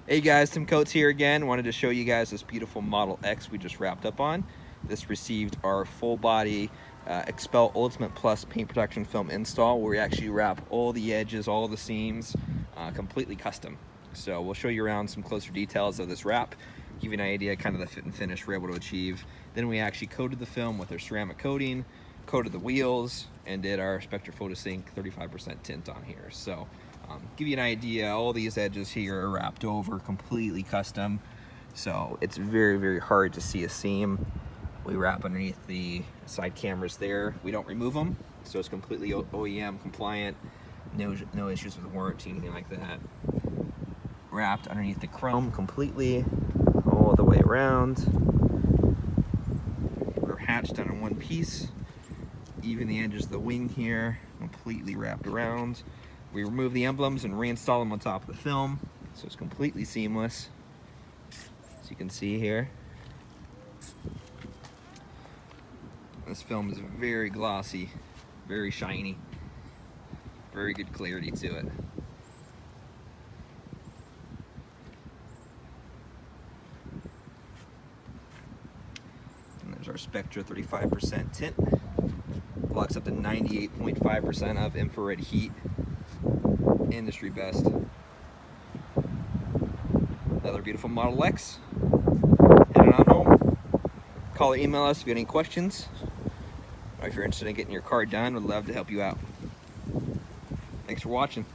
Hey guys, Tim Coates here again. Wanted to show you guys this beautiful Model X we just wrapped up on. This received our full body Xpel Ultimate Plus paint protection film install, where we actually wrap all the edges, all the seams, completely custom. So we'll show you around some closer details of this wrap, give you an idea kind of the fit and finish we're able to achieve. Then we actually coated the film with our ceramic coating, coated the wheels, and did our Spectra Photosync 35% tint on here. So give you an idea, all these edges here are wrapped over, completely custom. So it's very, very hard to see a seam. We wrap underneath the side cameras there. We don't remove them, so it's completely OEM compliant. No issues with warranty, anything like that. Wrapped underneath the chrome completely, all the way around. We're hatched on in one piece. Even the edges of the wing here, completely wrapped around. We remove the emblems and reinstall them on top of the film, so it's completely seamless, as you can see here. This film is very glossy, very shiny, very good clarity to it. And there's our Spectra 35% tint. Blocks up to 98.5% of infrared heat. Industry best. Another beautiful Model X. Heading on home. Call or email us if you have any questions, or if you're interested in getting your car done, we'd love to help you out. Thanks for watching.